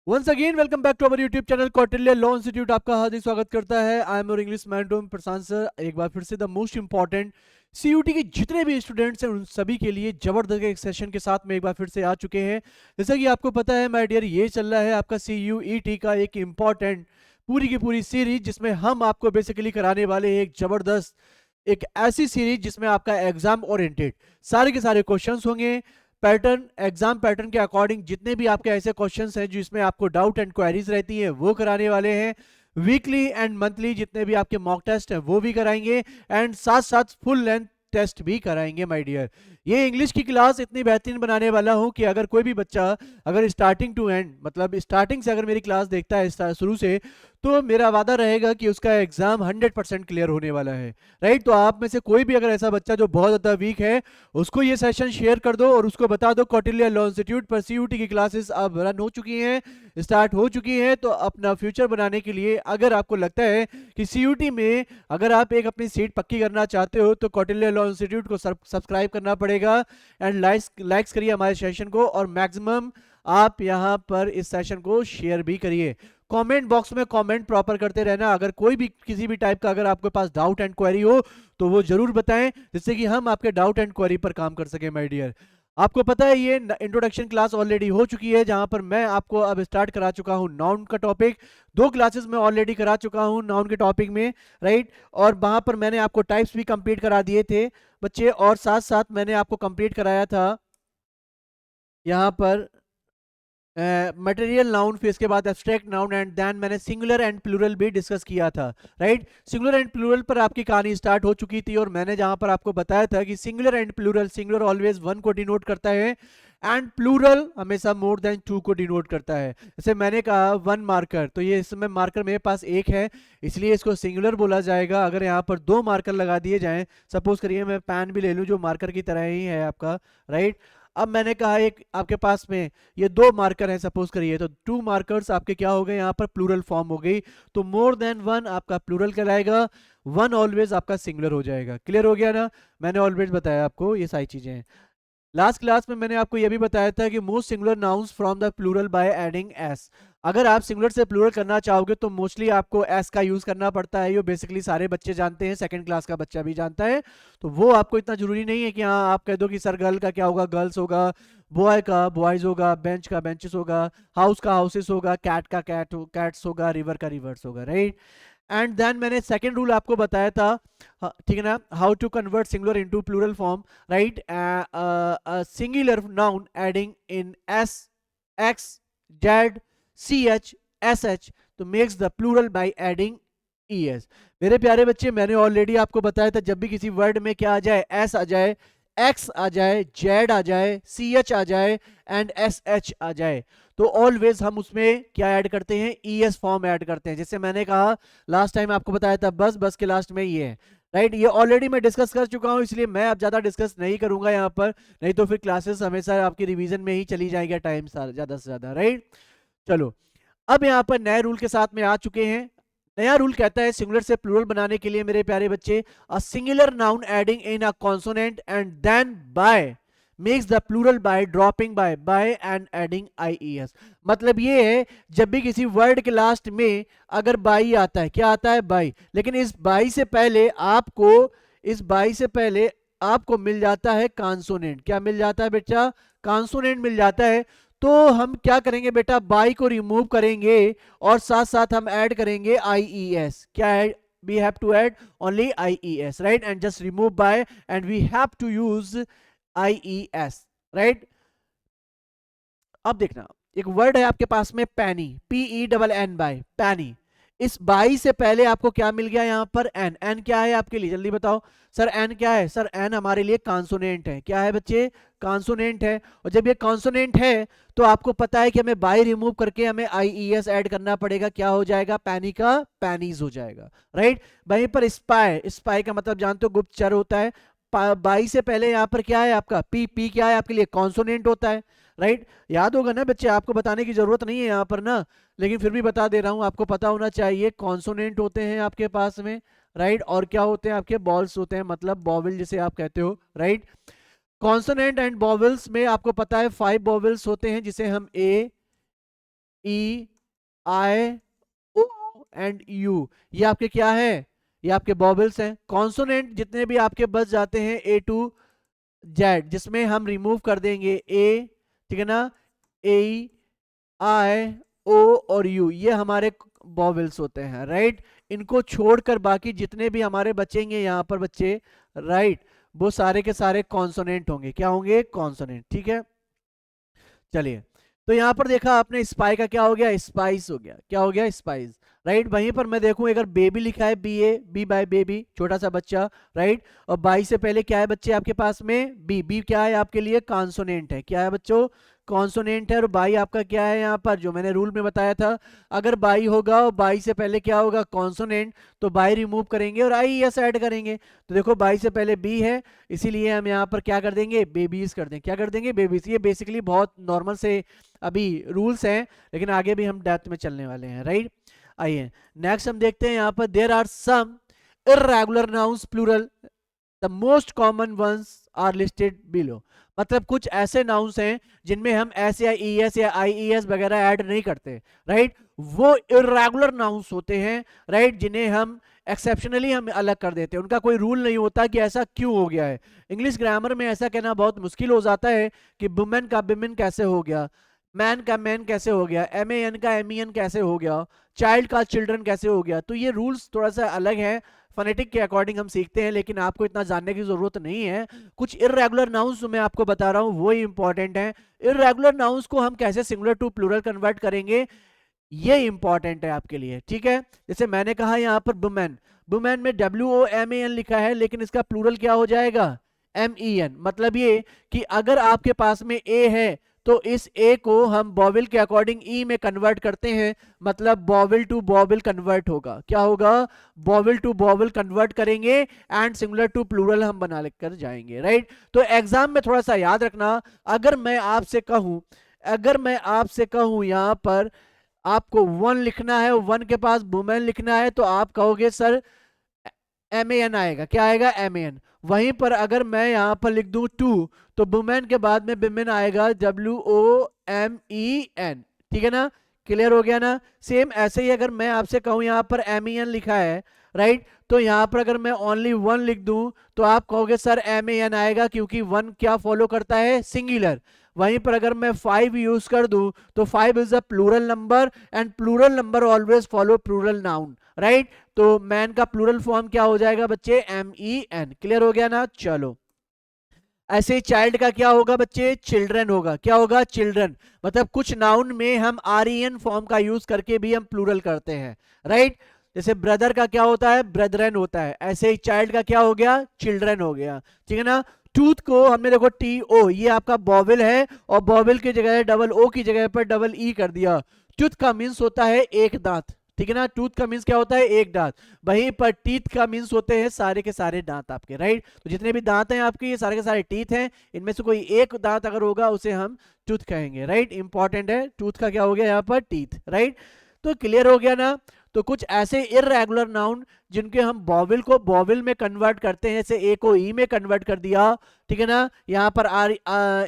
Once again welcome back to our YouTube channel Kautilya law institute. आपका हार्दिक स्वागत करता है। I am your English mentor Prashant sir. एक बार फिर से द मोस्ट इंपॉर्टेंट सीयूटी के जितने भी स्टूडेंट्स हैं उन सभी के लिए जबरदस्त एक सेशन के साथ में एक बार फिर से आ चुके हैं। जैसा कि आपको पता है माय डियर, ये चल रहा है आपका सीयूईटी का एक इंपॉर्टेंट पूरी की पूरी सीरीज, जिसमें हम आपको बेसिकली कराने वाले हैं एक जबरदस्त एक ऐसी सीरीज जिसमें आपका एग्जाम ओरिएंटेड सारे के सारे क्वेश्चंस होंगे। पैटर्न, एग्जाम पैटर्न के अकॉर्डिंग जितने भी आपके ऐसे क्वेश्चंस हैं जिसमें आपको डाउट एंड क्वेरीज रहती है वो कराने वाले हैं। वीकली एंड मंथली जितने भी आपके मॉक टेस्ट हैं वो भी कराएंगे, एंड साथ साथ फुल लेंथ टेस्ट भी कराएंगे माय डियर। ये इंग्लिश की क्लास इतनी बेहतरीन बनाने वाला हूं कि अगर कोई भी बच्चा अगर स्टार्टिंग टू एंड मतलब स्टार्टिंग से अगर मेरी क्लास देखता है शुरू से, तो मेरा वादा रहेगा कि उसका एग्जाम 100% क्लियर होने वाला है। राइट, तो आप में से कोई भी अगर ऐसा बच्चा जो बहुत ज़्यादा वीक है, उसको ये सेशन शेयर कर दो और उसको बता दो कौटिल्य लॉ इंस्टीट्यूट पर सीयूटी की क्लासेस अब रन हो चुकी हैं, स्टार्ट हो चुकी हैं। तो अपना फ्यूचर बनाने के लिए अगर आपको लगता है कि सीयूटी में अगर आप एक अपनी सीट पक्की करना चाहते हो, तो कौटिल्य लॉ इंस्टीट्यूट को सब्सक्राइब करना पड़ेगा। एंड लाइक्स करिए हमारे सेशन को, और मैक्सिमम आप यहाँ पर इस सेशन को शेयर भी करिए। कमेंट बॉक्स में कमेंट प्रॉपर करते रहना। अगर कोई भी किसी भी टाइप का अगर आपके पास डाउट एंड क्वेरी हो तो वो जरूर बताएं, जिससे कि हम आपके डाउट एंड क्वेरी पर काम कर सके माय डियर। आपको पता है ये इंट्रोडक्शन क्लास ऑलरेडी हो चुकी है, जहां पर मैं आपको अब स्टार्ट करा चुका हूं नाउन का टॉपिक। दो क्लासेस में ऑलरेडी करा चुका हूं नाउन के टॉपिक में, राइट। और वहां पर मैंने आपको टाइप्स भी कंप्लीट करा दिए थे बच्चे, और साथ साथ मैंने आपको कंप्लीट कराया था यहाँ पर मटेरियल नाउन, फिर इसके बाद एब्स्ट्रैक्ट नाउन, एंड देन मैंने सिंगुलर एंड प्लूरल भी डिस्कस किया था। राइट, सिंगुलर एंड प्लूरल पर आपकी कहानी स्टार्ट हो चुकी थी, और मैंने जहां पर आपको बताया था कि singular and plural, singular always one को डिनोट करता है एंड प्लूरल हमेशा मोर देन टू को डिनोट करता है। जैसे मैंने कहा वन मार्कर, तो ये इस समय मार्कर मेरे पास एक है, इसलिए इसको सिंगुलर बोला जाएगा। अगर यहाँ पर दो मार्कर लगा दिए जाएं, सपोज करिए मैं पेन भी ले लूं जो मार्कर की तरह ही है आपका, राइट। अब मैंने कहा एक आपके पास में ये दो मार्कर है सपोज करिए, तो टू मार्कर्स आपके क्या हो गए, यहाँ पर प्लूरल फॉर्म हो गई। तो मोर देन वन आपका प्लूरल कहलाएगा, वन ऑलवेज आपका सिंगुलर हो जाएगा। क्लियर हो गया ना? मैंने ऑलवेज बताया आपको ये सारी चीजें हैं। लास्ट क्लास में मैंने आपको यह भी बताया था कि most singular nouns from the plural by adding S. अगर आप सिंगुलर से प्लूरल करना चाहोगे तो मोस्टली आपको एस का यूज करना पड़ता है। ये बेसिकली सारे बच्चे जानते हैं, सेकंड क्लास का बच्चा भी जानता है। तो वो आपको इतना जरूरी नहीं है कि हाँ आप कह दो कि सर गर्ल का क्या होगा, गर्ल्स होगा, बॉय का बॉयज होगा, बेंच का बेंचेस होगा, हाउस का हाउसेस होगा, कैट का कैट्स होगा, रिवर का रिवर्स होगा, राइट। एंड देन मैंने सेकंड रूल आपको बताया था, ठीक है ना, how to convert singular into plural form, right. Singular noun ending in S, X, Z, C H, S H, तो makes the plural by adding E S. मेरे प्यारे बच्चे, मैंने ऑलरेडी आपको बताया था जब भी किसी वर्ड में क्या आ जाए, एस आ जाए, एक्स आ जाए, जेड आ जाए, सी एच आ जाए, एंड एस एच आ जाए, तो ऑलवेज हम उसमें क्या ऐड करते हैं, ई एस फॉर्म ऐड करते हैं। जैसे मैंने कहा लास्ट टाइम आपको बताया था, बस बस के लास्ट में ये है, राइट। ये ऑलरेडी मैं डिस्कस कर चुका हूं, इसलिए मैं अब ज्यादा डिस्कस नहीं करूंगा यहाँ पर, नहीं तो फिर क्लासेस हमेशा आपकी रिवीजन में ही चली जाएगी टाइम ज्यादा से ज्यादा, राइट। चलो, अब यहाँ पर नए रूल के साथ में आ चुके हैं। नया रूल कहता है सिंगुलर से प्लूरल बनाने के लिए मेरे प्यारे बच्चे, a singular noun ending in a consonant and then Y makes the plural by dropping Y and adding IES. मतलब ये है, जब भी किसी वर्ड के लास्ट में अगर बाई आता है, क्या आता है, बाई, लेकिन इस बाई से पहले आपको, इस बाई से पहले आपको मिल जाता है कॉन्सोनेंट। क्या मिल जाता है बेटा? कॉन्सोनेंट मिल जाता है। तो हम क्या करेंगे बेटा, बाई को रिमूव करेंगे और साथ साथ हम ऐड करेंगे आईईएस। क्या add? we have to add only IES, right, and just remove by, and we have to use IES, right। अब देखना, एक वर्ड है आपके पास में पैनी, PENN, पैनी। इस बाई से पहले आपको क्या मिल गया यहाँ पर, एन। एन क्या है आपके लिए, जल्दी बताओ सर, एन क्या है? सर एन हमारे लिए कॉन्सोनेंट है। क्या है बच्चे? कॉन्सोनेंट है। और जब ये कॉन्सोनेंट है तो आपको पता है कि हमें बाई रिमूव करके हमें आईईएस ऐड करना पड़ेगा। क्या हो जाएगा? पैनी का पैनीज हो जाएगा, राइट। वहीं पर स्पाई, स्पाई का मतलब जानते हो गुप्तचर होता है। बाई से पहले यहाँ पर क्या है आपका, पी। पी क्या है आपके लिए? कॉन्सोनेंट होता है, राइट। याद होगा ना बच्चे, आपको बताने की जरूरत नहीं है यहाँ पर ना, लेकिन फिर भी बता दे रहा हूँ, आपको पता होना चाहिए। कॉन्सोनेंट होते हैं आपके पास में, राइट, और क्या होते हैं आपके? बॉल्स होते हैं, मतलब बॉवल जिसे आप कहते हो, राइट। कॉन्सोनेंट एंड बॉवल्स में आपको पता है 5 बॉवल्स होते हैं, जिसे हम ए, ई आई ओ एंड यू, ये आपके क्या है, ये आपके वॉवेल्स हैं। कॉन्सोनेंट जितने भी आपके बच जाते हैं ए टू जेड, जिसमें हम रिमूव कर देंगे ए, ठीक है ना, ए आई ओ और यू, ये हमारे वॉवेल्स होते हैं, राइट। इनको छोड़कर बाकी जितने भी हमारे बचेंगे यहाँ पर बच्चे, राइट, वो सारे के सारे कॉन्सोनेंट होंगे। क्या होंगे? कॉन्सोनेंट, ठीक है। चलिए, तो यहां पर देखा आपने स्पाई का क्या हो गया? स्पाइस हो गया। क्या हो गया? Spice, right. वहीं पर मैं देखूं अगर बेबी लिखा है, बी ए, बी बाय बेबी, छोटा सा बच्चा, राइट। और बाई से पहले क्या है बच्चे आपके पास में? बी। बी क्या है आपके लिए? कॉन्सोनेंट है। क्या है बच्चों? कॉन्सोनेंट है। और बाई आपका क्या है यहाँ पर, जो मैंने रूल में बताया था, अगर बाई होगा और बाई से पहले क्या होगा? कॉन्सोनेंट, तो बाई रिमूव करेंगे और आई एस ऐड करेंगे। तो देखो बाई से पहले बी है, इसीलिए हम यहाँ पर क्या कर देंगे? बेबीज कर देंगे। क्या कर देंगे? बेबीज। ये बेसिकली बहुत नॉर्मल से अभी रूल्स हैं, लेकिन आगे भी हम डेप्थ में चलने वाले हैं, राइट। आइए नेक्स्ट हम देखते हैं यहाँ पर, there are some irregular nouns plural, the most common ones are listed below. मतलब कुछ ऐसे नाउन्स हैं जिनमें हम एस या ई एस या आई ई एस वगैरह ऐड नहीं करते, राइट। वो इर्रेगुलर नाउन्स होते हैं, राइट, जिन्हें हम एक्सेप्शनली हम अलग कर देते हैं। उनका कोई रूल नहीं होता कि ऐसा क्यों हो गया है। इंग्लिश ग्रामर में ऐसा कहना बहुत मुश्किल हो जाता है कि वुमेन का विमेन कैसे हो गया, मैन का मैन कैसे हो गया, एम ए एन का एम ई एन कैसे हो गया, चाइल्ड का चिल्ड्रन कैसे हो गया। तो ये रूल्स थोड़ा सा अलग है, फोनेटिक के अकॉर्डिंग हम सीखते हैं, लेकिन आपको इतना जानने की जरूरत नहीं है। कुछ इर्रेगुलर नाउन्स जो मैं आपको बता रहा हूं वो ही इंपॉर्टेंट है। इर्रेगुलर नाउन्स को हम कैसे सिंगुलर टू प्लूरल कन्वर्ट करेंगे, ये इंपॉर्टेंट है आपके लिए, ठीक है। जैसे मैंने कहा यहाँ पर वुमेन, वुमेन में WOMAN लिखा है, लेकिन इसका प्लूरल क्या हो जाएगा? MEN। मतलब ये कि अगर आपके पास में ए है तो इस ए को हम बॉविल के अकॉर्डिंग ई में कन्वर्ट करते हैं, मतलब बॉविल टू बॉविल कन्वर्ट होगा। क्या होगा? बॉविल टू बॉविल कन्वर्ट करेंगे एंड सिंगुलर टू प्लूरल हम बना लेकर जाएंगे, राइट। तो एग्जाम में थोड़ा सा याद रखना, अगर मैं आपसे कहूं, अगर मैं आपसे कहूं यहां पर आपको वन लिखना है, वन के पास वुमेन लिखना है, तो आप कहोगे सर MAN आएगा। क्या आएगा? MAN। वहीं पर अगर मैं यहां पर लिख दूं टू, तो वुमेन के बाद में विमेन आएगा WOMEN। ठीक है ना? क्लियर हो गया ना? सेम ऐसे ही अगर मैं आपसे कहूं यहां पर MEN लिखा है, राइट, तो यहां पर अगर मैं ओनली वन लिख दूं तो आप कहोगे सर MAN आएगा, क्योंकि वन क्या फॉलो करता है? सिंगुलर। वहीं पर अगर मैं 5 यूज कर दूं तो 5 is a plural number and plural number always follow plural noun, right. तो मैन का प्लूरल फॉर्म क्या हो जाएगा बच्चे? MEN। क्लियर हो गया ना? चलो, ऐसे ही चाइल्ड का क्या होगा बच्चे? चिल्ड्रन होगा। क्या होगा? चिल्ड्रन। मतलब कुछ नाउन में हम REN फॉर्म का यूज करके भी हम प्लूरल करते हैं, राइट। जैसे ब्रदर का क्या होता है? ब्रदरन होता है। ऐसे ही चाइल्ड का क्या हो गया? चिल्ड्रन हो गया, ठीक है ना। टूथ को हमने देखो TO, ये आपका बॉविल है और बॉविल की जगह डबल ओ की जगह पर डबल ई कर दिया। टूथ का मीन्स होता है एक दांत, ठीक है ना। टूथ का मीन्स क्या होता है? एक दांत। वहीं पर टीथ का मीन्स होते हैं सारे के सारे दांत आपके, राइट। तो जितने भी दांत हैं आपके, ये सारे के सारे टीथ हैं, इनमें से कोई एक दांत अगर होगा उसे हम टूथ कहेंगे, राइट। इंपॉर्टेंट है, टूथ का क्या हो गया यहाँ पर? Teeth, right. तो क्लियर हो गया ना? तो कुछ ऐसे इर्रेगुलर नाउन जिनके हम बॉविल को बॉविल में कन्वर्ट करते हैं, जैसे ए को ई में कन्वर्ट कर दिया, ठीक है ना। यहाँ पर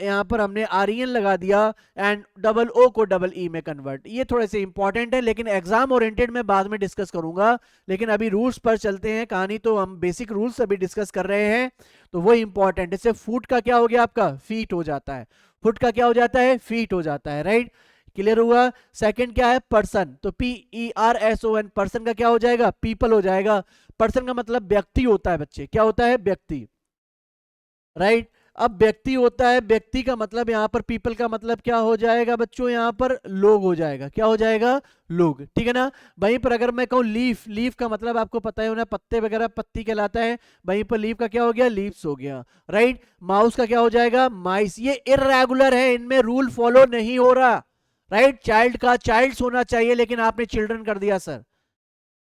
यहाँ पर हमने REN लगा दिया एंड डबल ओ को डबल ई में कन्वर्ट। ये थोड़े से इंपॉर्टेंट है, लेकिन एग्जाम ओरिएंटेड में बाद में डिस्कस करूंगा। लेकिन अभी रूल्स पर चलते हैं, कहानी तो हम बेसिक रूल्स अभी डिस्कस कर रहे हैं, तो वो इंपॉर्टेंट। जैसे फुट का क्या हो गया आपका? फीट हो जाता है। फुट का क्या हो जाता है? फीट हो जाता है, राइट। क्लियर हुआ? सेकंड क्या है? पर्सन, तो PERSON, पर्सन का क्या हो जाएगा? पीपल हो जाएगा। पर्सन का मतलब व्यक्ति होता है बच्चे। क्या होता है? व्यक्ति, राइट। अब व्यक्ति होता है, व्यक्ति का मतलब यहाँ पर पीपल का मतलब क्या हो जाएगा बच्चों? यहाँ पर लोग हो जाएगा। क्या हो जाएगा? लोग, ठीक है ना। वहीं पर अगर मैं कहूँ लीफ, लीफ का मतलब आपको पता है ना, पत्ते वगैरह, पत्ती कहलाता है। वहीं पर लीफ का क्या हो गया? लीव्स हो गया, राइट। माउस का क्या हो जाएगा? माइस। ये इर्रेगुलर है, इनमें रूल फॉलो नहीं हो रहा, राइट। चाइल्ड का चाइल्ड्स होना चाहिए, लेकिन आपने चिल्ड्रन कर दिया सर।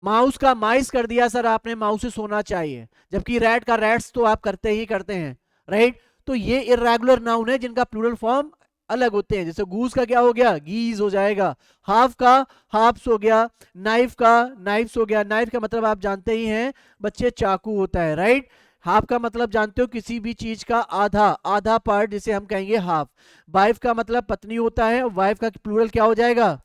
माउस का माइस कर दिया सर आपने, माउसेस होना चाहिए। जबकि रैट का रैट्स तो आप करते ही करते हैं, राइट। तो ये इर्रेगुलर नाउन है जिनका प्लूरल फॉर्म अलग होते हैं। जैसे गूस का क्या हो गया? गीज हो जाएगा। हाफ का हाफ्स हो गया। नाइफ का नाइफ्स हो गया। नाइफ का मतलब आप जानते ही हैं बच्चे, चाकू होता है, राइट। हाफ का मतलब जानते हो? किसी भी चीज का आधा, आधा पार्ट, जिसे हम कहेंगे हाफ। वाइफ का मतलब पत्नी होता है, वाइफ का प्लूरल क्या हो जाएगा?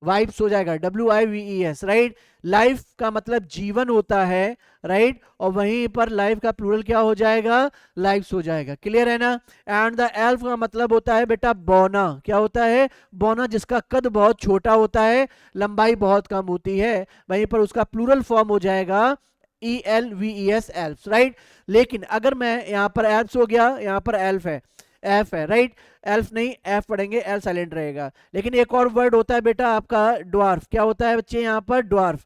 वाइफ्स हो जाएगा, WIVES, राइट। लाइफ का मतलब जीवन होता है, राइट, और वहीं पर लाइफ का प्लूरल क्या हो जाएगा, लाइफ्स हो जाएगा। क्लियर है ना। एंड द एल्फ का मतलब होता है बेटा बौना। क्या होता है, बौना, जिसका कद बहुत छोटा होता है, लंबाई बहुत कम होती है, वहीं पर उसका प्लूरल फॉर्म हो जाएगा ELVES, एल्फ्स, राइट। लेकिन अगर मैं यहाँ पर एल्फ्स हो गया, यहाँ पर एल्फ है, एफ है, राइट, एल्फ नहीं एफ पढ़ेंगे, एल साइलेंट रहेगा। लेकिन एक और वर्ड होता है बेटा आपका ड्वार्फ। क्या होता है बच्चे यहाँ पर, ड्वार्फ।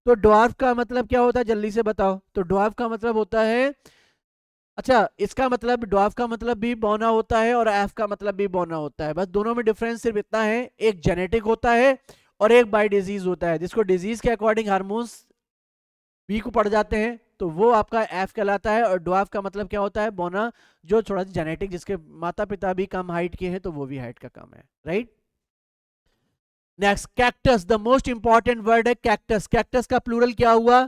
तो ड्वार्फ का मतलब क्या होता है, जल्दी से बताओ। तो ड्वार्फ का मतलब होता है, अच्छा, इसका मतलब ड्वार्फ का मतलब भी बौना होता है और एफ का मतलब भी बौना होता है। बस दोनों में डिफरेंस सिर्फ इतना है, एक जेनेटिक होता है और एक बाय डिजीज होता है, जिसको डिजीज के अकॉर्डिंग हार्मोन्स बी को पड़ जाते हैं, तो वो आपका एफ कहलाता है। और ड्वार्फ का मतलब क्या होता है, बौना, जो थोड़ा सा जेनेटिक, जिसके माता पिता भी कम हाइट के हैं तो वो भी हाइट का कम है, right. Next, cactus, the most important word है कैक्टस। कैक्टस का प्लूरल क्या हुआ,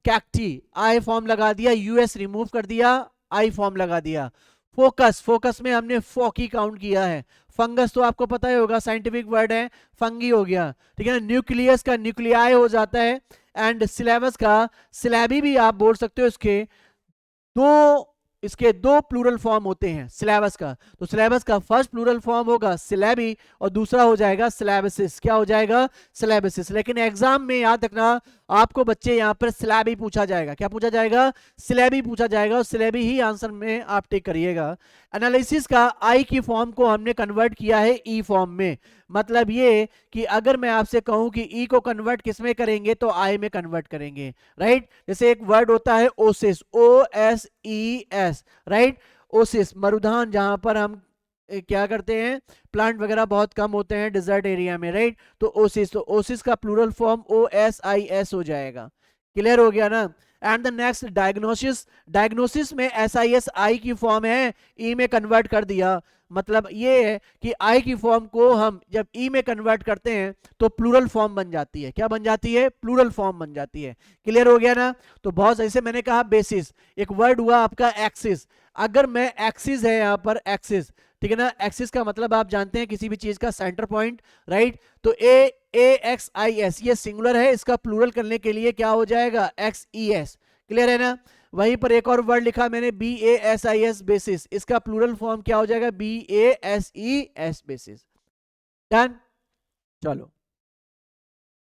कैक्टी। आई फॉर्म लगा दिया, यूएस रिमूव कर दिया, आई फॉर्म लगा दिया। फोकस, फोकस में हमने फोकी काउंट किया है। फंगस तो आपको पता ही होगा, साइंटिफिक वर्ड है, फंगी हो गया, ठीक है ना। न्यूक्लियस का न्यूक्लियाई हो जाता है। एंड सिलेबस का सिलेबी भी आप बोल सकते हो। इसके दो प्लूरल फॉर्म होते हैं सिलेबस का। तो सिलेबस का फर्स्ट प्लूरल फॉर्म होगा सिलेबी और दूसरा हो जाएगा सिलेबसिस। क्या हो जाएगा, सिलेबसिस। लेकिन एग्जाम में याद रखना, आपको बच्चे यहां पर सिलेबी पूछा जाएगा। क्या पूछा जाएगा, सिलेबी पूछा जाएगा, और सिलेबी ही आंसर में आप टिक करिएगा। एनालिसिस का आई की फॉर्म को हमने कन्वर्ट किया है ई फॉर्म में। मतलब ये कि अगर मैं आपसे कहूं कि ई को कन्वर्ट किस में करेंगे, तो आई में कन्वर्ट करेंगे, राइट। जैसे एक वर्ड होता है ओसिस, OSES, राइट। ओसिस, मरुधान, जहां पर हम क्या करते हैं, प्लांट वगैरह बहुत कम होते हैं डिजर्ट एरिया में, राइट। तो ओसिस, तो ओसिस का प्लूरल फॉर्म OSIS हो जाएगा। क्लियर हो गया ना। And the next, diagnosis. Diagnosis में SISI की फॉर्म है, ई में कन्वर्ट कर दिया। मतलब ये है कि आई की फॉर्म को हम जब ई में कन्वर्ट करते हैं तो प्लूरल फॉर्म बन जाती है। क्या बन जाती है, प्लूरल फॉर्म बन जाती है। क्लियर हो गया ना। तो बहुत सही से मैंने कहा बेसिस। एक वर्ड हुआ आपका एक्सिस। अगर मैं एक्सिस है यहाँ पर, एक्सिस, ठीक है ना। एक्सिस का मतलब आप जानते हैं किसी भी चीज का सेंटर पॉइंट, राइट। तो AXIS ये सिंगुलर है, इसका प्लूरल करने के लिए क्या हो जाएगा, XES। क्लियर है ना। वहीं पर एक और वर्ड लिखा मैंने BASIS, बेसिस। इसका प्लूरल फॉर्म क्या हो जाएगा, BASES, बेसिस। डन। चलो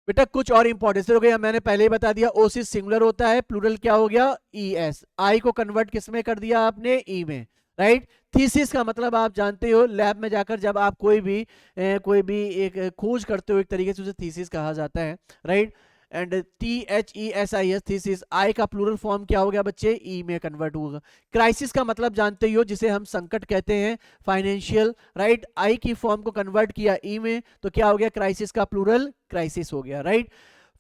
बेटा कुछ और इंपॉर्टेंस हो गया, मैंने पहले ही बता दिया, ओसिस सिंगुलर होता है, प्लूरल क्या हो गया, ES। आई को कन्वर्ट किस में कर दिया आपने, ई में, राइट। थीसिस का मतलब आप जानते हो, लैब में जाकर जब आप कोई भी एक खोज करते हो, एक तरीके से उसे थीसिस कहा जाता है, right. And THESIS, thesis. I का प्लूरल फॉर्म क्या हो गया बच्चे, ई में कन्वर्ट होगा। क्राइसिस का मतलब जानते हो, जिसे हम संकट कहते हैं, फाइनेंशियल, राइट। आई की फॉर्म को कन्वर्ट किया ई में, तो क्या हो गया, क्राइसिस का प्लूरल क्राइसिस हो गया, राइट।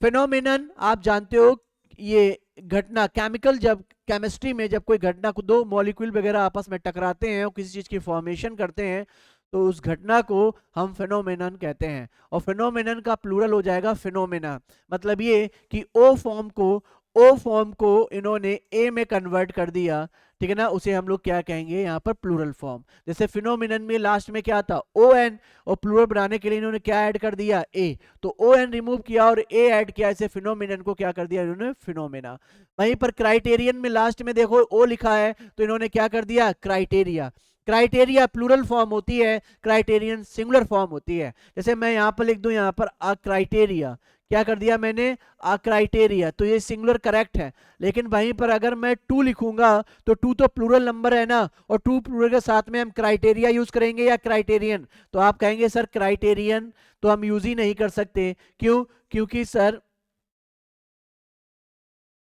फिनोमिनन आप जानते हो, ये घटना, केमिकल, जब केमिस्ट्री में जब कोई घटना को दो मॉलिक्यूल वगैरह आपस में टकराते हैं और किसी चीज की फॉर्मेशन करते हैं, तो उस घटना को हम फिनोमेनन कहते हैं। और फिनोमेनन का प्लूरल हो जाएगा फिनोमेना। मतलब ये कि ओ फॉर्म को इन्होंने ए में कन्वर्ट कर दिया, ठीक है ना। उसे हम लोग क्या कहेंगे यहाँ पर, प्लूरल फॉर्म। जैसे फिनोमेनन में लास्ट में क्या था, ON, और प्लूरल बनाने के लिए इन्होंने क्या ऐड कर दिया, ए। तो ON रिमूव किया और ए ऐड किया, इसे फिनोमेनन को क्या कर दिया इन्होंने, फिनोमेना। वहीं पर क्राइटेरियन में लास्ट में देखो ओ लिखा है, तो इन्होंने क्या कर दिया, क्राइटेरिया। क्राइटेरिया प्लूरल फॉर्म होती है, क्राइटेरियन सिंगुलर फॉर्म होती है। जैसे मैं यहां पर लिख दूं, यहां पर अ क्राइटेरिया, क्या कर दिया मैंने, अ क्राइटेरिया, तो ये सिंगुलर करेक्ट है। लेकिन वहीं पर अगर मैं 2 लिखूंगा, तो 2 तो प्लूरल नंबर है ना, और 2 प्लूरल के साथ में हम क्राइटेरिया यूज करेंगे या क्राइटेरियन, तो आप कहेंगे सर क्राइटेरियन तो हम यूज ही नहीं कर सकते। क्यों, क्योंकि सर,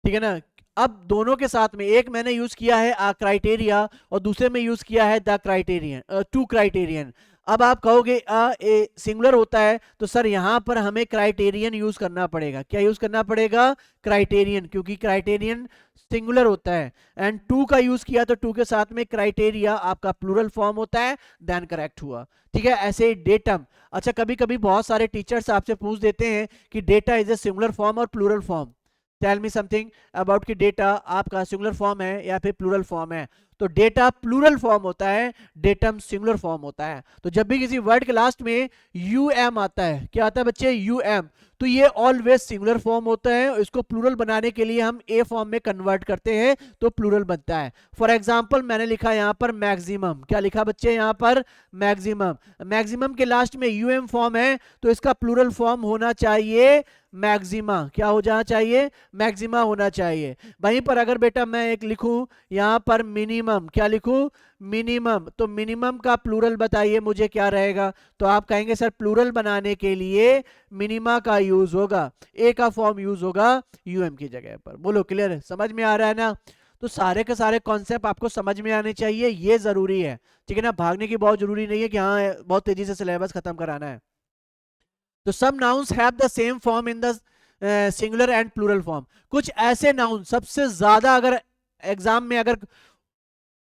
ठीक है ना, अब दोनों के साथ में एक मैंने यूज किया है आ क्राइटेरिया और दूसरे में यूज किया है द क्राइटेरियन, 2 क्राइटेरियन। अब आप कहोगे ए सिंगुलर होता है, तो सर यहां पर हमें क्राइटेरियन यूज करना पड़ेगा। क्या यूज करना पड़ेगा, क्राइटेरियन, क्योंकि क्राइटेरियन सिंगुलर होता है। एंड 2 का यूज किया तो 2 के साथ में क्राइटेरिया आपका प्लूरल फॉर्म होता है, देन करेक्ट हुआ, ठीक है। ऐसे डेटम। अच्छा, कभी कभी बहुत सारे टीचर्स आपसे पूछ देते हैं कि data is a singular form और plural form. Tell me something about कि डेटा आपका सिंगुलर फॉर्म है या फिर प्लूरल फॉर्म है। तो डेटा प्लूरल फॉर्म होता है, डेटम सिंगुलर फॉर्म होता है। तो जब भी किसी वर्ड के लास्ट में यूएम आता है, क्या आता है बच्चे, यूएम, तो ये ऑलवेज सिंगुलर फॉर्म होता है। इसको प्लूरल बनाने के लिए हम ए फॉर्म में कन्वर्ट करते हैं तो प्लूरल बनता है। फॉर एग्जांपल मैंने लिखा यहां पर मैक्सिमम, क्या लिखा बच्चे यहां पर, मैक्सिमम। मैक्सिमम के लास्ट में यूएम फॉर्म है तो इसका प्लूरल फॉर्म होना चाहिए मैक्सिमा। क्या हो जाना चाहिए, मैक्सिमा होना चाहिए। वहीं पर अगर बेटा मैं एक लिखूं यहां पर मिनिमम, क्या लिखूं, मिनिमम, तो मिनिमम का प्लूरल बताइए मुझे क्या रहेगा। तो आप कहेंगे सर प्लूरल बनाने के लिए मिनिमा का यूज होगा, ए का फॉर्म यूज होगा यूएम की जगह पर। बोलो क्लियर है, समझ में आ रहा है ना। तो सारे के सारे कॉन्सेप्ट आपको समझ में आने चाहिए, ये जरूरी है, ठीक है ना। भागने की बहुत जरूरी नहीं है कि हाँ बहुत तेजी से सिलेबस खत्म कराना है। तो some nouns have the same form in the singular and plural form. कुछ ऐसे नाउन सबसे ज्यादा, अगर एग्जाम में अगर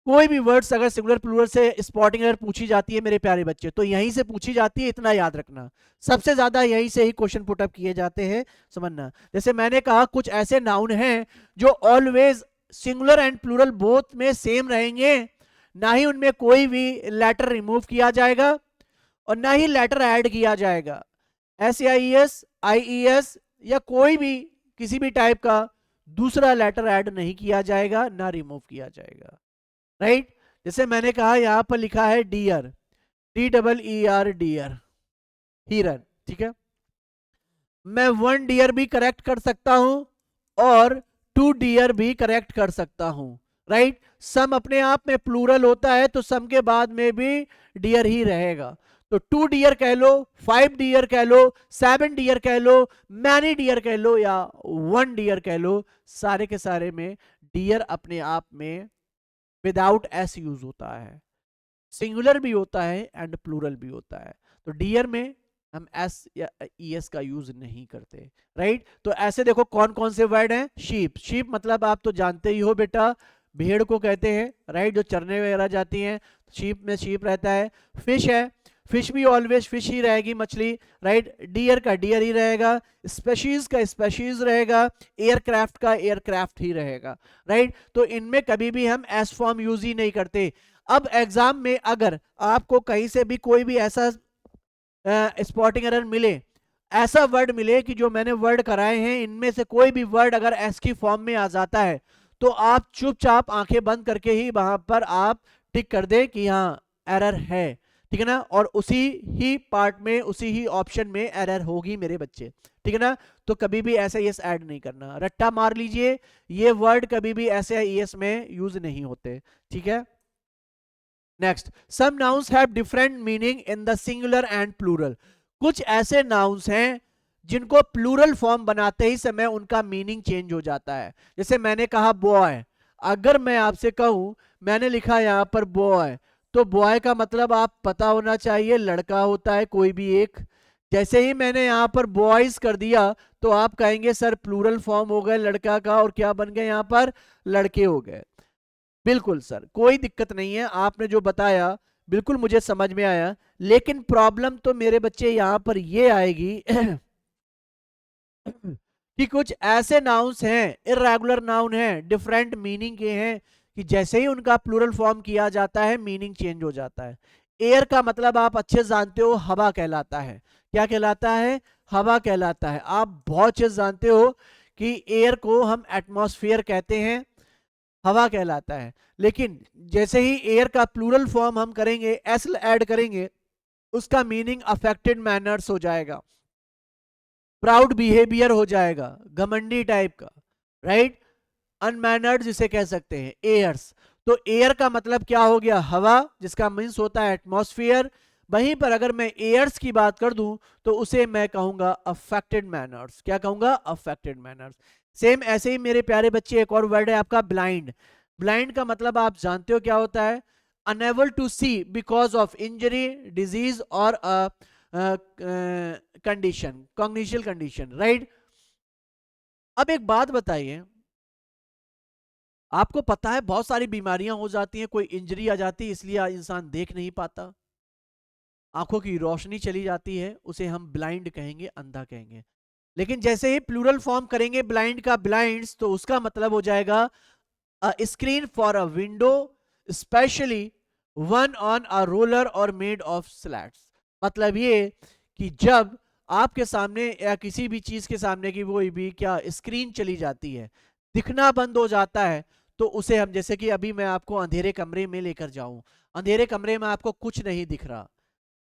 कोई भी वर्ड्स अगर सिंगुलर प्लूरल से स्पॉटिंग अगर पूछी जाती है मेरे प्यारे बच्चे, तो यहीं से पूछी जाती है, इतना याद रखना। सबसे ज्यादा यहीं से ही क्वेश्चन पुट अप किए जाते हैं, समझना। जैसे मैंने कहा कुछ ऐसे नाउन हैं जो always singular and plural both में सेम रहेंगे, ना ही उनमें कोई भी लेटर रिमूव किया जाएगा और ना ही लेटर ऐड किया जाएगा। SAIS, IES या कोई भी किसी भी टाइप का दूसरा लेटर ऐड नहीं किया जाएगा, ना रिमूव किया जाएगा, राइट। जैसे मैंने कहा यहां पर लिखा है डियर, DEER, डियर, हिरन, ठीक है। मैं 1 डियर भी करेक्ट कर सकता हूं और 2 डियर भी करेक्ट कर सकता हूं, राइट। सम अपने आप में प्लूरल होता है तो सम के बाद में भी डियर ही रहेगा। तो 2 डियर कह लो, 5 डियर कह लो, 7 डियर कह लो, मैनी डियर कह लो या 1 डियर कह लो, सारे के सारे में डियर अपने आप में विदाउट एस यूज होता है, सिंगुलर भी होता है एंड प्लूरल भी होता है। तो डियर में हम एस या ईएस का यूज नहीं करते, राइट। तो ऐसे देखो कौन कौन से वर्ड हैं। शीप, शीप मतलब आप तो जानते ही हो बेटा, भेड़ को कहते हैं, राइट, जो चरने वगैरह जाती हैं, शीप में शीप रहता है। फिश है, फिश भी ऑलवेज फिश ही रहेगी, मछली, राइट। डियर का डियर ही रहेगा, स्पेशीज का स्पेशीज रहेगा, एयरक्राफ्ट का एयरक्राफ्ट ही रहेगा, राइट। तो इनमें कभी भी हम एस फॉर्म यूज ही नहीं करते। अब एग्जाम में अगर आपको कहीं से भी कोई भी ऐसा स्पॉटिंग एरर मिले, ऐसा वर्ड मिले कि जो मैंने वर्ड कराए हैं इनमें से कोई भी वर्ड अगर एस की फॉर्म में आ जाता है, तो आप चुपचाप आंखें बंद करके ही वहां पर आप टिक कर दे कि हाँ एरर है, ठीक है ना। और उसी ही पार्ट में, उसी ही ऑप्शन में एरर होगी मेरे बच्चे, ठीक है ना। तो कभी भी ऐसे यस ऐड नहीं करना, रट्टा मार लीजिए, ये वर्ड कभी भी ऐसे यस में यूज नहीं होते, ठीक है। Next, some nouns have different meaning in the singular and plural. कुछ ऐसे नाउन्स हैं जिनको प्लूरल फॉर्म बनाते ही समय उनका मीनिंग चेंज हो जाता है। जैसे मैंने कहा बॉय, अगर मैं आपसे कहूं, मैंने लिखा यहां पर बॉय, तो बॉय का मतलब आप पता होना चाहिए लड़का होता है कोई भी एक। जैसे ही मैंने यहां पर बॉयज कर दिया तो आप कहेंगे सर प्लूरल फॉर्म हो गए लड़का का, और क्या बन गए यहां पर, लड़के हो गए। बिल्कुल सर, कोई दिक्कत नहीं है, आपने जो बताया बिल्कुल मुझे समझ में आया। लेकिन प्रॉब्लम तो मेरे बच्चे यहां पर ये आएगी कि कुछ ऐसे नाउन्स हैं, इर्रेगुलर नाउन हैं, डिफरेंट मीनिंग के हैं, कि जैसे ही उनका प्लूरल फॉर्म किया जाता है मीनिंग चेंज हो जाता है। एयर का मतलब आप अच्छे जानते हो हवा कहलाता है, क्या कहलाता है, हवा कहलाता है। आप बहुत अच्छे जानते हो कि एयर को हम एटमॉस्फेयर कहते हैं, हवा कहलाता है। लेकिन जैसे ही एयर का प्लूरल फॉर्म हम करेंगे, एस ऐड करेंगे, उसका मीनिंग अफेक्टेड मैनर्स हो जाएगा, प्राउड बिहेवियर हो जाएगा, घमंडी टाइप का, राइट। अनमैनर्ड जिसे कह सकते हैं, एयर्स। तो एयर का मतलब क्या हो गया, हवा, जिसका मीन्स होता है एटमॉस्फेयर। वहीं पर अगर मैं एयर्स की बात कर दूं तो उसे मैं कहूंगा अफेक्टेड मैनर्स। क्या कहूंगा, अफेक्टेड मैनर्स। सेम ऐसे ही मेरे प्यारे बच्चे एक और वर्ड है आपका ब्लाइंड। ब्लाइंड का मतलब आप जानते हो क्या होता है, unable to see because of injury, disease और कंडीशन, कॉग्निशियल कंडीशन, राइट। अब एक बात बताइए, आपको पता है बहुत सारी बीमारियां हो जाती हैं, कोई इंजरी आ जाती है इसलिए इंसान देख नहीं पाता, आंखों की रोशनी चली जाती है, उसे हम ब्लाइंड कहेंगे, अंधा कहेंगे। लेकिन जैसे ही प्लूरल फॉर्म करेंगे ब्लाइंड का ब्लाइंड्स, तो उसका मतलब हो जाएगा a screen for a window, specially one on a roller और मेड ऑफ स्लैट्स। मतलब ये कि जब आपके सामने या किसी भी चीज के सामने की वो भी क्या स्क्रीन चली जाती है, दिखना बंद हो जाता है, तो उसे हम, जैसे कि अभी मैं आपको अंधेरे कमरे में लेकर जाऊं, अंधेरे कमरे में आपको कुछ नहीं दिख रहा,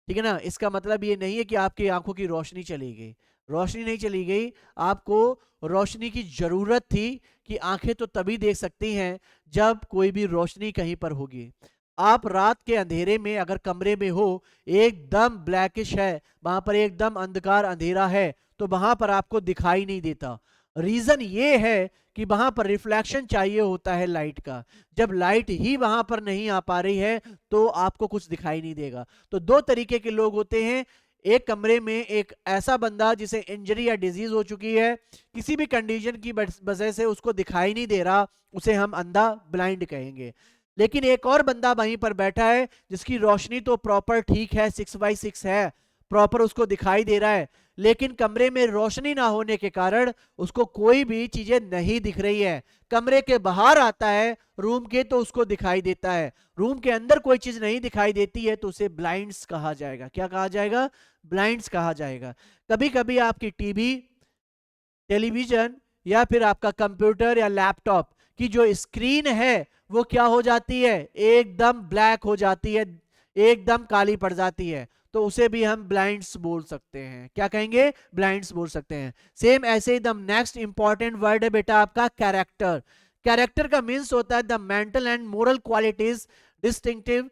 ठीक है ना, इसका मतलब ये नहीं है कि आपकी आंखों की रोशनी चली गई, रोशनी नहीं चली गई, आपको रोशनी की जरूरत थी कि आंखें तो तभी देख सकती हैं जब कोई भी रोशनी कहीं पर होगी। आप रात के अंधेरे में अगर कमरे में हो, एकदम ब्लैकिश है, वहां पर एकदम अंधकार अंधेरा है, तो वहां पर आपको दिखाई नहीं देता। रीजन ये है कि वहां पर रिफ्लेक्शन चाहिए होता है लाइट का, जब लाइट ही वहां पर नहीं आ पा रही है तो आपको कुछ दिखाई नहीं देगा। तो दो तरीके के लोग होते हैं, एक कमरे में एक ऐसा बंदा जिसे इंजरी या डिजीज हो चुकी है, किसी भी कंडीशन की वजह से उसको दिखाई नहीं दे रहा, उसे हम अंधा ब्लाइंड कहेंगे। लेकिन एक और बंदा वहीं पर बैठा है जिसकी रोशनी तो प्रॉपर ठीक है, 6x6 है, प्रॉपर उसको दिखाई दे रहा है, लेकिन कमरे में रोशनी ना होने के कारण उसको कोई भी चीजें नहीं दिख रही है। कमरे के बाहर आता है रूम के तो उसको दिखाई देता है, रूम के अंदर कोई चीज नहीं दिखाई देती है तो उसे ब्लाइंड्स कहा जाएगा। क्या कहा जाएगा? ब्लाइंड्स कहा जाएगा। कभी कभी आपकी टीवी, टेलीविजन या फिर आपका कंप्यूटर या लैपटॉप की जो स्क्रीन है वो क्या हो जाती है, एकदम ब्लैक हो जाती है, एकदम काली पड़ जाती है, तो उसे भी हम ब्लाइंड्स बोल सकते हैं। क्या कहेंगे? ब्लाइंड्स बोल सकते हैं। सेम ऐसे ही द नेक्स्ट इंपॉर्टेंट वर्ड है बेटा आपका कैरेक्टर। कैरेक्टर का मीन्स होता है the mental and moral qualities distinctive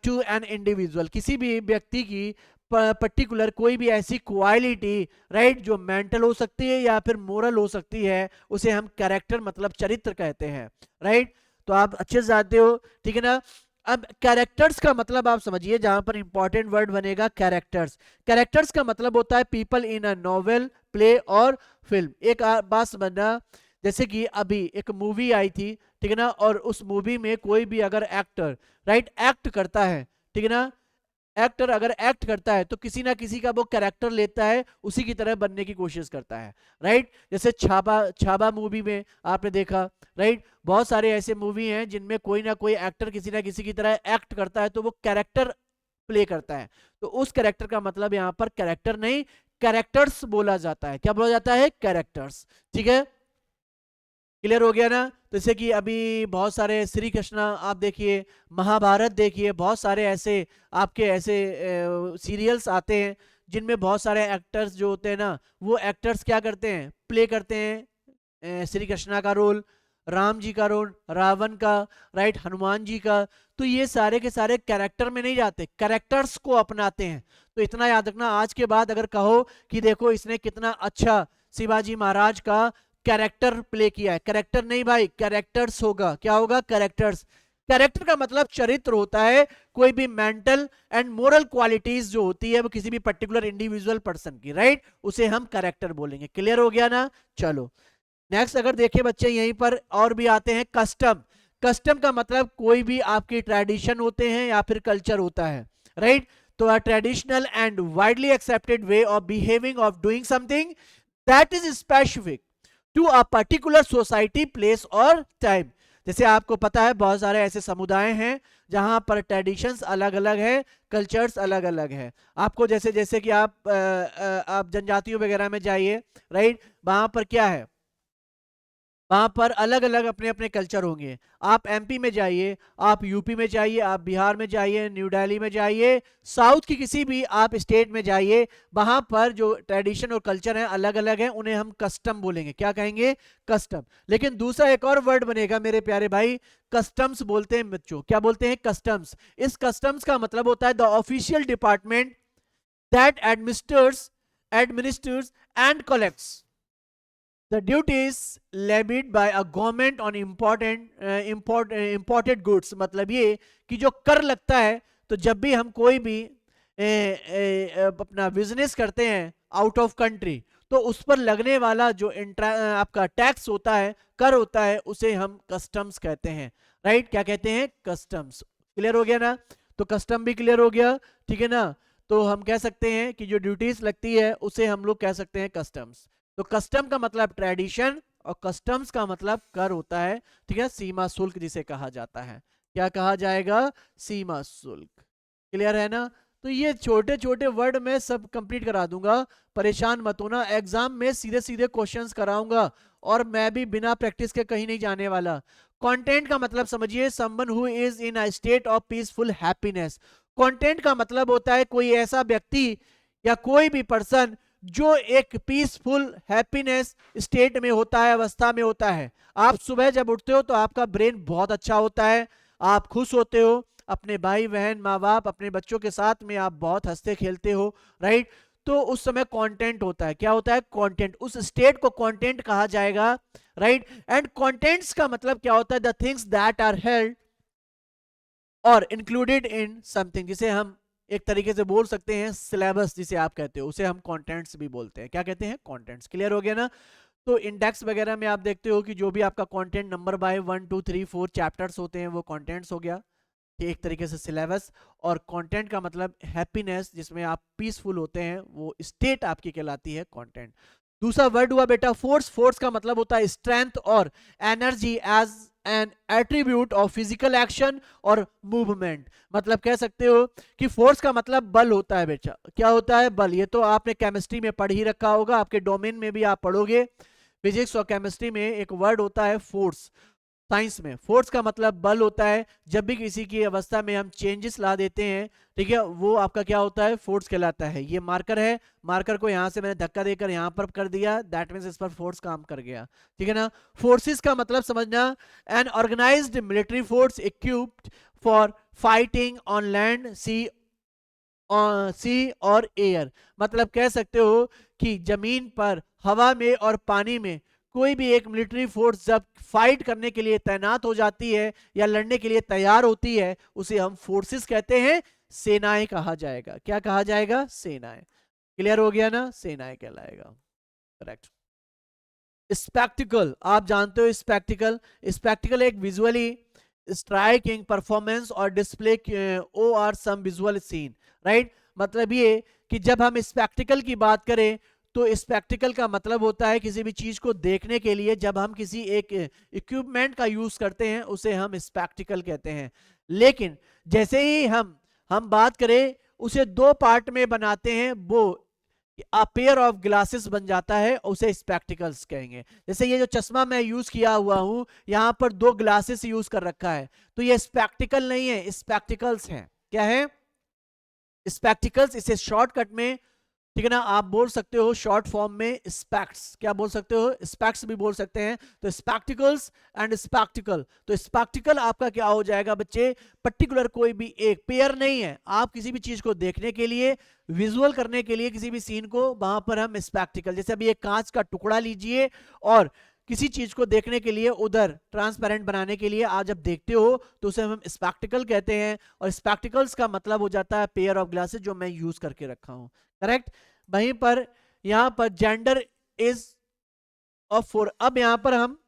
to an individual. किसी भी व्यक्ति की पर्टिकुलर कोई भी ऐसी क्वालिटी, राइट, जो मेंटल हो सकती है या फिर मोरल हो सकती है, उसे हम कैरेक्टर मतलब चरित्र कहते हैं, राइट। तो आप अच्छे से जानते हो, ठीक है ना। अब कैरेक्टर्स का मतलब आप समझिए, जहां पर इंपॉर्टेंट वर्ड बनेगा कैरेक्टर्स। कैरेक्टर्स का मतलब होता है people in a novel, play और फिल्म। एक बात समझना, जैसे कि अभी एक मूवी आई थी, ठीक है ना, और उस मूवी में कोई भी अगर एक्टर, राइट, एक्ट करता है, ठीक है ना, एक्टर अगर एक्ट करता है तो किसी ना किसी का वो कैरेक्टर लेता है, उसी की तरह बनने की कोशिश करता है, राइट। जैसे छापा, छापा मूवी में आपने देखा, राइट, बहुत सारे ऐसे मूवी हैं जिनमें कोई ना कोई एक्टर किसी ना किसी की तरह एक्ट करता है, तो वो कैरेक्टर प्ले करता है, तो उस कैरेक्टर का मतलब यहाँ पर कैरेक्टर नहीं, कैरेक्टर्स बोला जाता है। क्या बोला जाता है? कैरेक्टर्स। ठीक है, क्लियर हो गया ना। तो जैसे कि अभी बहुत सारे श्री कृष्णा आप देखिए, महाभारत देखिए, बहुत सारे ऐसे आपके ऐसे सीरियल्स आते हैं जिनमें बहुत सारे एक्टर्स जो होते हैं ना, वो एक्टर्स क्या करते हैं? प्ले करते हैं श्री कृष्णा का रोल, राम जी का रोल, रावण का, राइट, हनुमान जी का। तो ये सारे के सारे कैरेक्टर में नहीं जाते, कैरेक्टर्स को अपनाते हैं। तो इतना याद रखना, आज के बाद अगर कहो कि देखो इसने कितना अच्छा शिवाजी महाराज का कैरेक्टर प्ले किया है, कैरेक्टर नहीं भाई, कैरेक्टर्स होगा। क्या होगा? कैरेक्टर्स। कैरेक्टर का मतलब चरित्र होता है, कोई भी मेंटल एंड मोरल क्वालिटीज जो होती है वो किसी भी पर्टिकुलर इंडिविजुअल पर्सन की, राइट, उसे हम कैरेक्टर बोलेंगे। क्लियर हो गया ना। चलो नेक्स्ट अगर देखें बच्चे, यहीं पर और भी आते हैं कस्टम। कस्टम का मतलब कोई भी आपकी ट्रेडिशन होते हैं या फिर कल्चर होता है, राइट। तो a traditional and widely accepted way of behaving, of doing something that is specific to a particular society, place और टाइम। जैसे आपको पता है बहुत सारे ऐसे समुदाय हैं जहां पर ट्रेडिशंस अलग अलग है, कल्चर्स अलग अलग है। आपको जैसे जैसे कि आप जनजातियों वगैरह में जाइए, राइट, वहां पर क्या है, वहां पर अलग अलग अपने अपने कल्चर होंगे। आप एमपी में जाइए, आप यूपी में जाइए, आप बिहार में जाइए, न्यू दिल्ली में जाइए, साउथ की किसी भी आप स्टेट में जाइए, वहां पर जो ट्रेडिशन और कल्चर है अलग अलग है, उन्हें हम कस्टम बोलेंगे। क्या कहेंगे? कस्टम। लेकिन दूसरा एक और वर्ड बनेगा मेरे प्यारे भाई, कस्टम्स बोलते हैं बच्चों। क्या बोलते हैं? कस्टम्स। इस कस्टम्स का मतलब होता है the official department that administers and collects the duties levied by a government on imported goods। मतलब ये कि जो कर लगता है, तो जब भी हम कोई भी अपना बिजनेस करते हैं आउट ऑफ कंट्री, तो उस पर लगने वाला जो आपका टैक्स होता है, कर होता है, उसे हम कस्टम्स कहते हैं, राइट। क्या कहते हैं? कस्टम्स। क्लियर हो गया ना। तो कस्टम भी क्लियर हो गया, ठीक है ना। तो हम कह सकते हैं कि जो ड्यूटीज लगती है उसे हम लोग कह सकते हैं कस्टम्स। तो कस्टम का मतलब ट्रेडिशन और कस्टम्स का मतलब कर होता है, ठीक है, सीमा शुल्क जिसे कहा जाता है। क्या कहा जाएगा? सीमा शुल्क। क्लियर है ना? तो ये छोटे छोटे वर्ड में सब कंप्लीट करा दूंगा, परेशान मत होना। एग्जाम में सीधे सीधे क्वेश्चंस कराऊंगा और मैं भी बिना प्रैक्टिस के कहीं नहीं जाने वाला। कंटेंट का मतलब समझिए, someone who is in a state of peaceful happiness. Content का मतलब होता है कोई ऐसा व्यक्ति या कोई भी पर्सन जो एक पीसफुल हैप्पीनेस स्टेट में होता है, अवस्था में होता है। आप सुबह जब उठते हो तो आपका ब्रेन बहुत अच्छा होता है, आप खुश होते हो, अपने भाई बहन माँ बाप अपने बच्चों के साथ में आप बहुत हंसते खेलते हो, राइट? तो उस समय कंटेंट होता है। क्या होता है? कंटेंट। उस स्टेट को कंटेंट कहा जाएगा, राइट? एंड कंटेंट्स का मतलब क्या होता है? The things that are held और इंक्लूडेड इन समथिंग, जिसे हम एक तरीके से बोल सकते हैं सिलेबस जिसे आप कहते हो, उसे हम कंटेंट्स भी बोलते हैं। क्या कहते हैं? कंटेंट्स। क्लियर हो गया ना? तो इंडेक्स वगैरह में आप देखते हो कि जो भी आपका कंटेंट नंबर बाय 1 2 3 4 चैप्टर्स होते हैं वो कंटेंट्स हो गया, एक तरीके से सिलेबस। और कंटेंट का मतलब हैप्पीनेस, जिसमें आप पीसफुल होते हैं, वो स्टेट आपकी कहलाती है कंटेंट। दूसरा वर्ड हुआ बेटा फोर्स। फोर्स का मतलब होता है स्ट्रेंथ और energy as an attribute of physical action और मूवमेंट। मतलब कह सकते हो कि फोर्स का मतलब बल होता है बेटा। क्या होता है? बल। ये तो आपने केमिस्ट्री में पढ़ ही रखा होगा, आपके डोमेन में भी आप पढ़ोगे। फिजिक्स और केमिस्ट्री में एक वर्ड होता है फोर्स। साइंस में फोर्स का मतलब बल होता है। जब भी किसी की अवस्था में हम चेंजेस ला देते हैं, ठीक है, वो आपका क्या होता है? फोर्स कहलाता है। ये मार्कर है, मार्कर को यहां से मैंने धक्का देकर यहां पर कर दिया, दैट मींस इस पर फोर्स काम कर गया, ठीक है ना? फोर्सेस का मतलब समझना, an organised military force equipped for fighting on land, sea और एयर। मतलब कह सकते हो कि जमीन पर, हवा में और पानी में कोई भी एक मिलिट्री फोर्स जब फाइट करने के लिए तैनात हो जाती है या लड़ने के लिए तैयार होती है, उसे हम फोर्सेस कहते हैं, सेनाएं कहा जाएगा। क्या कहा जाएगा? सेनाएं। क्लियर हो गया ना? सेनाएं कहलाएगा। करेक्ट। स्पेक्टिकल, आप जानते हो स्पेक्टिकल। स्पेक्टिकल एक विजुअली स्ट्राइकिंग परफॉर्मेंस और display or some visual scene, right? मतलब ये कि जब हम स्पेक्टिकल की बात करें तो स्पेक्टिकल का मतलब होता है किसी भी चीज को देखने के लिए जब हम किसी एक इक्विपमेंट का यूज करते हैं, उसे हम स्पेक्टिकल कहते हैं। लेकिन जैसे ही हम बात करें, उसे दो पार्ट में बनाते हैं, वो अ पेयर ऑफ ग्लासेस बन जाता है, उसे स्पेक्टिकल्स कहेंगे। जैसे ये जो चश्मा मैं यूज किया हुआ हूं, यहां पर दो ग्लासेस यूज कर रखा है, तो ये स्पेक्टिकल नहीं है, स्पेक्टिकल्स हैं। क्या है? स्पेक्टिकल्स। इसे शॉर्टकट में, ठीक है ना, आप बोल सकते हो शॉर्ट फॉर्म में स्पेक्ट्स। क्या बोल सकते हो? स्पेक्ट्स भी बोल सकते हैं। तो स्पेक्टिकल्स एंड स्पेक्टिकल। तो स्पेक्टिकल आपका क्या हो जाएगा बच्चे? पर्टिकुलर कोई भी एक पेयर नहीं है, आप किसी भी चीज को देखने के लिए, विजुअल करने के लिए किसी भी सीन को, वहां पर हम स्पेक्टिकल। जैसे अभी एक कांच का टुकड़ा लीजिए और किसी चीज को देखने के लिए, उधर ट्रांसपेरेंट बनाने के लिए आप जब देखते हो तो उसे हम स्पेक्टिकल कहते हैं। और स्पेक्टिकल्स का मतलब हो जाता है पेयर ऑफ ग्लासेस जो मैं यूज करके रखा हूं। करेक्ट। वहीं पर यहां पर जेंडर इज ऑफ फोर। अब यहां पर हम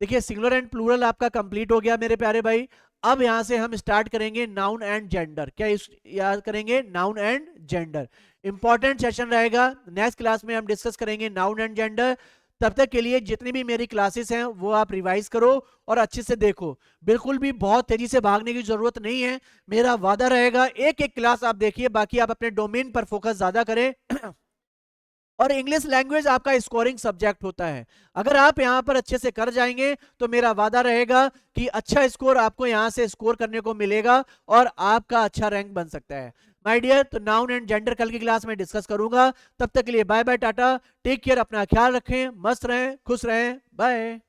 देखिए सिंगुलर एंड प्लूरल आपका कंप्लीट हो गया मेरे प्यारे भाई। अब यहां से हम स्टार्ट करेंगे नाउन एंड जेंडर। क्या याद करेंगे? Noun and gender. Important session रहेगा, नेक्स्ट क्लास में हम डिस्कस करेंगे नाउन एंड जेंडर। तब तक के लिए जितनी भी मेरी क्लासेस हैं वो आप रिवाइज करो और अच्छे से देखो। बिल्कुल भी बहुत तेजी से भागने की जरूरत नहीं है, मेरा वादा रहेगा एक एक क्लास आप देखिए, बाकी आप अपने डोमेन पर फोकस ज्यादा करें। और इंग्लिश लैंग्वेज आपका स्कोरिंग सब्जेक्ट होता है। अगर आप यहां पर अच्छे से कर जाएंगे तो मेरा वादा रहेगा कि अच्छा स्कोर आपको यहां से स्कोर करने को मिलेगा और आपका अच्छा रैंक बन सकता है। माय डियर, तो नाउन एंड जेंडर कल की क्लास में डिस्कस करूंगा। तब तक के लिए bye bye, tata, take care, अपना ख्याल रखें, मस्त रहें, खुश रहें, बाय।